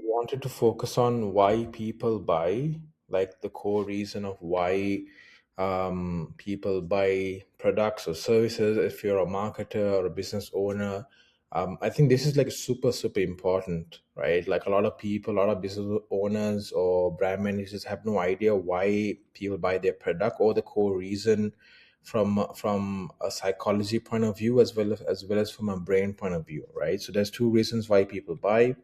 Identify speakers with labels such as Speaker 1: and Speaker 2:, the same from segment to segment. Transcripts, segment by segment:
Speaker 1: wanted to focus on why people buy, like the core reason of why people buy products or services. If you're a marketer or a business owner, I think this is like super, super important, right? Like a lot of people, a lot of business owners or brand managers have no idea why people buy their product or the core reason from a psychology point of view as well as from a brain point of view, right? So there's two reasons why people buy.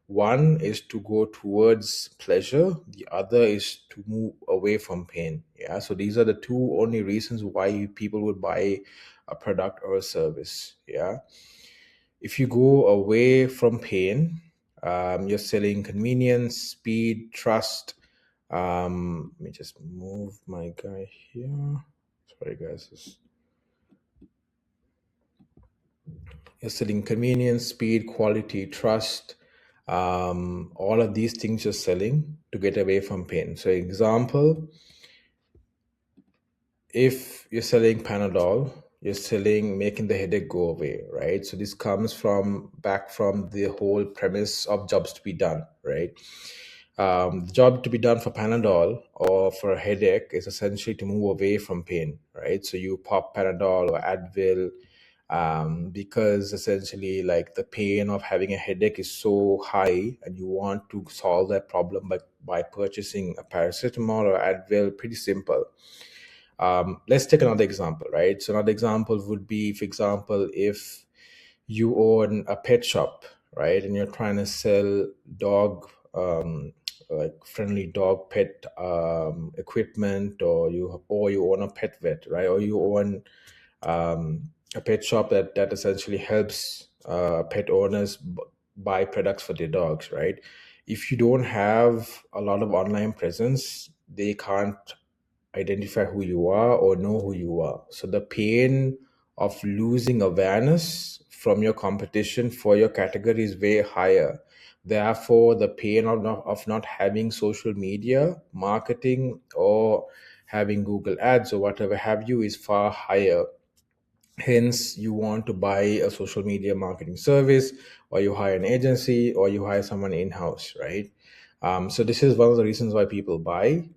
Speaker 1: One is to go towards pleasure, the other is to move away from pain. Yeah. So these are the two only reasons why people would buy a product or a service. Yeah. If you go away from pain, you're selling convenience, speed, trust. Let me just move my guy here. Sorry, guys. You're selling convenience, speed, quality, trust. All of these things you're selling to get away from pain. So, example, if you're selling Panadol, you're selling making the headache go away, right? So this comes from back from the whole premise of jobs to be done, right? The job to be done for Panadol or for a headache is essentially to move away from pain, right? So you pop Panadol or Advil because essentially, like the pain of having a headache is so high, and you want to solve that problem by purchasing a paracetamol or Advil. Pretty simple. Let's take another example, right? So another example would be, for example, if you own a pet shop, right, and you're trying to sell dog, like friendly dog pet equipment, or you own a pet vet, right, or you own a pet shop that essentially helps pet owners buy products for their dogs, right? If you don't have a lot of online presence, they can't identify who you are or know who you are. So the pain of losing awareness from your competition for your category is way higher. Therefore, the pain of not having social media marketing or having Google ads or whatever have you is far higher. Hence, you want to buy a social media marketing service, or you hire an agency, or you hire someone in house, right? So, this is one of the reasons why people buy.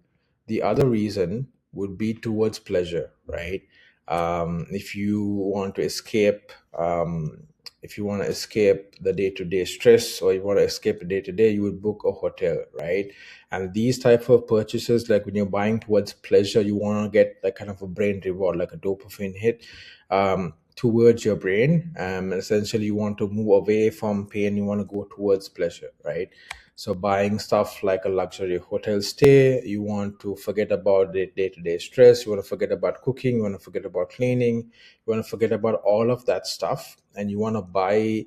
Speaker 1: The other reason would be towards pleasure, right? If you want to escape, if you want to escape the day-to-day stress, or you want to escape the day-to-day, you would book a hotel, right? And these type of purchases, like when you're buying towards pleasure, you want to get like kind of a brain reward, like a dopamine hit towards your brain. Essentially, you want to move away from pain, you want to go towards pleasure, right? So buying stuff like a luxury hotel stay, you want to forget about the day-to-day stress, you want to forget about cooking, you want to forget about cleaning, you want to forget about all of that stuff, and you want to buy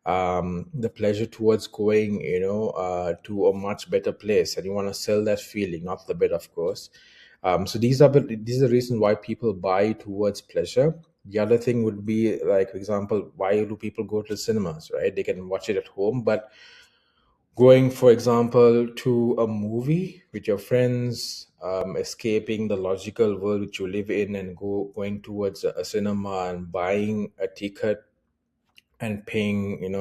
Speaker 1: the pleasure towards going, to a much better place, and you want to sell that feeling, not the bed, of course. So these are the reasons why people buy towards pleasure. The other thing would be, like, for example, why do people go to the cinemas, right? They can watch it at home, but going, for example, to a movie with your friends, escaping the logical world which you live in, and going towards a cinema and buying a ticket and paying,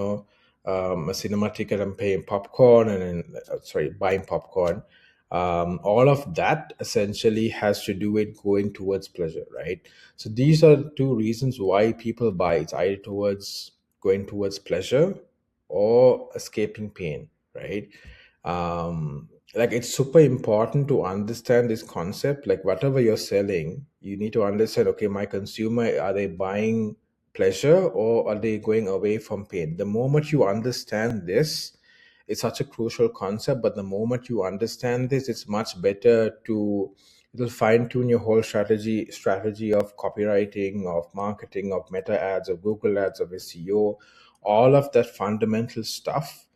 Speaker 1: a cinema ticket and paying popcorn, and then, sorry, buying popcorn. All of that essentially has to do with going towards pleasure, right? So these are two reasons why people buy. It's either towards going towards pleasure or escaping pain, right? Like, it's super important to understand this concept. Like, whatever you're selling, you need to understand, okay, my consumer, are they buying pleasure or are they going away from pain? The moment you understand this, it's such a crucial concept, but the moment you understand this, it's much better to, it'll fine tune your whole strategy of copywriting, of marketing, of meta ads, of Google ads, of SEO, all of that fundamental stuff.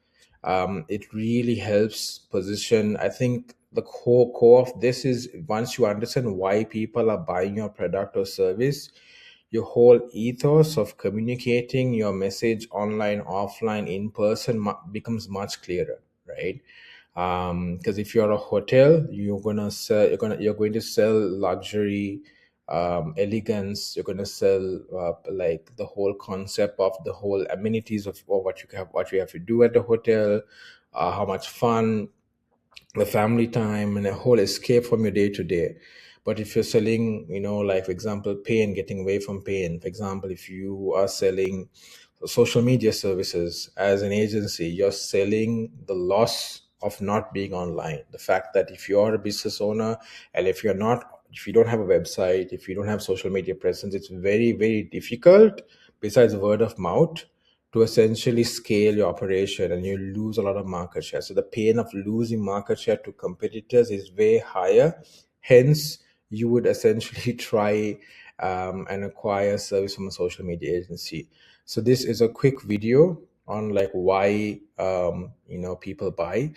Speaker 1: It really helps position. I think the core of this is, once you understand why people are buying your product or service, your whole ethos of communicating your message online, offline, in person becomes much clearer, right? Because if you're a hotel, you're going to sell luxury, elegance. You're going to sell like the whole concept of the whole amenities of what you have to do at the hotel, how much fun, the family time, and a whole escape from your day to day. But if you're selling, like for example, pain, getting away from pain, for example, if you are selling social media services as an agency, you're selling the loss of not being online. The fact that if you're a business owner, and if you don't have a website, if you don't have social media presence, it's very, very difficult, besides word of mouth, to essentially scale your operation, and you lose a lot of market share. So the pain of losing market share to competitors is way higher. Hence, you would essentially try and acquire service from a social media agency. So this is a quick video on like why people buy.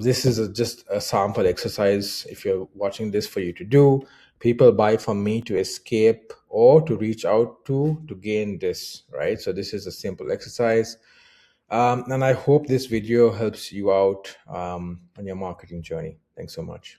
Speaker 1: This is just a sample exercise. If you're watching this, for you to do, people buy from me to escape or to reach out to gain this, right? So this is a simple exercise. And I hope this video helps you out on your marketing journey. Thanks so much.